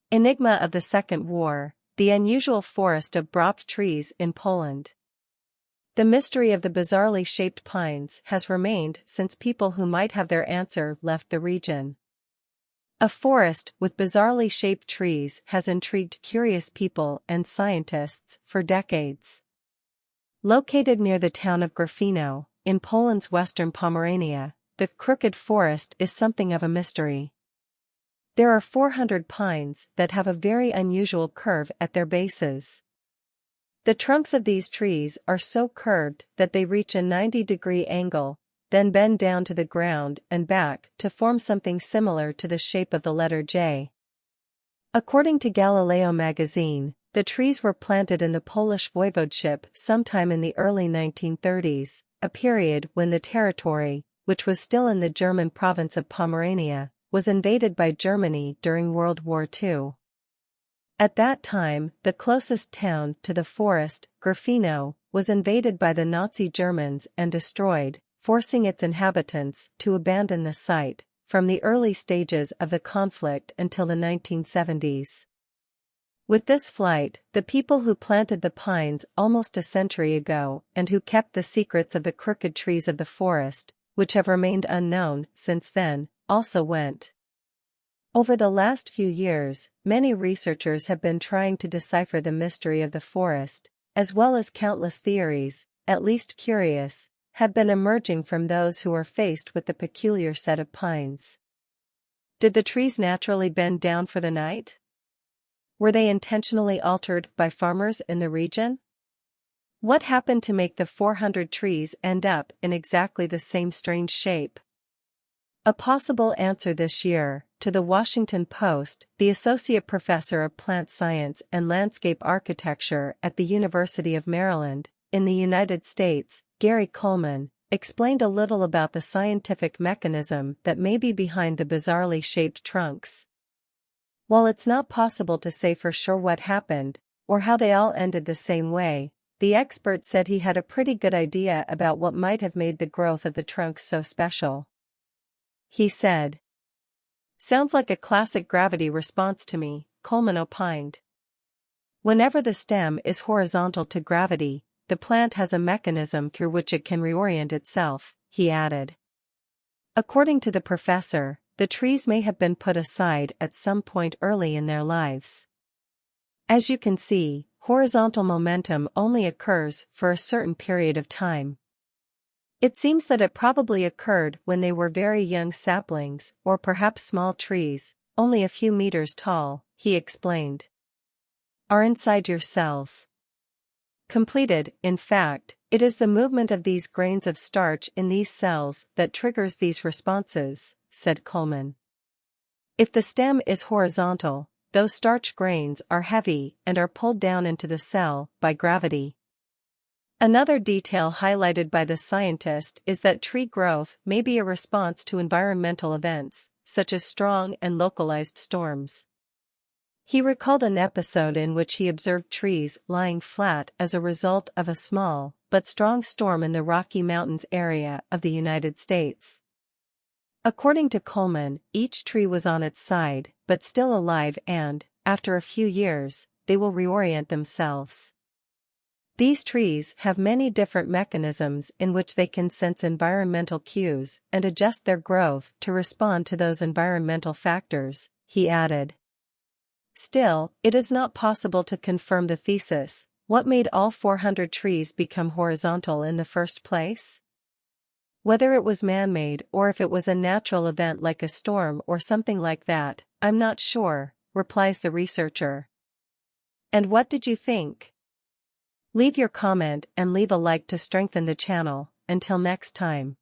Enigma of the Second War, the unusual forest of bropped trees in Poland. The mystery of the bizarrely shaped pines has remained since people who might have their answer left the region. A forest with bizarrely shaped trees has intrigued curious people and scientists for decades. Located near the town of Gryfino, in Poland's western Pomerania, the crooked forest is something of a mystery. There are 400 pines that have a very unusual curve at their bases. The trunks of these trees are so curved that they reach a 90-degree angle, then bend down to the ground and back to form something similar to the shape of the letter J. According to Galileo magazine, the trees were planted in the Polish voivodeship sometime in the early 1930s, a period when the territory, which was still in the German province of Pomerania, was invaded by Germany during World War II. At that time, the closest town to the forest, Gryfino, was invaded by the Nazi Germans and destroyed, forcing its inhabitants to abandon the site, from the early stages of the conflict until the 1970s. With this flight, the people who planted the pines almost a century ago and who kept the secrets of the crooked trees of the forest, which have remained unknown since then, also went. Over the last few years, many researchers have been trying to decipher the mystery of the forest, as well as countless theories, at least curious, have been emerging from those who are faced with the peculiar set of pines. Did the trees naturally bend down for the night? Were they intentionally altered by farmers in the region? What happened to make the 400 trees end up in exactly the same strange shape? A possible answer this year, to the Washington Post, the associate professor of plant science and landscape architecture at the University of Maryland, in the United States, Gary Coleman, explained a little about the scientific mechanism that may be behind the bizarrely shaped trunks. While it's not possible to say for sure what happened, or how they all ended the same way, the expert said he had a pretty good idea about what might have made the growth of the trunks so special. He said, "Sounds like a classic gravity response to me," Coleman opined. Whenever the stem is horizontal to gravity, the plant has a mechanism through which it can reorient itself, he added. According to the professor, the trees may have been put aside at some point early in their lives. As you can see, horizontal momentum only occurs for a certain period of time. It seems that it probably occurred when they were very young saplings, or perhaps small trees, only a few meters tall, he explained. Are inside your cells. Completed, in fact, it is the movement of these grains of starch in these cells that triggers these responses, said Coleman. If the stem is horizontal, those starch grains are heavy and are pulled down into the cell by gravity. Another detail highlighted by the scientist is that tree growth may be a response to environmental events, such as strong and localized storms. He recalled an episode in which he observed trees lying flat as a result of a small but strong storm in the Rocky Mountains area of the United States. According to Coleman, each tree was on its side, but still alive and, after a few years, they will reorient themselves. These trees have many different mechanisms in which they can sense environmental cues and adjust their growth to respond to those environmental factors, he added. Still, it is not possible to confirm the thesis. What made all 400 trees become horizontal in the first place? Whether it was man-made or if it was a natural event like a storm or something like that, I'm not sure, replies the researcher. And what did you think? Leave your comment and leave a like to strengthen the channel. Until next time.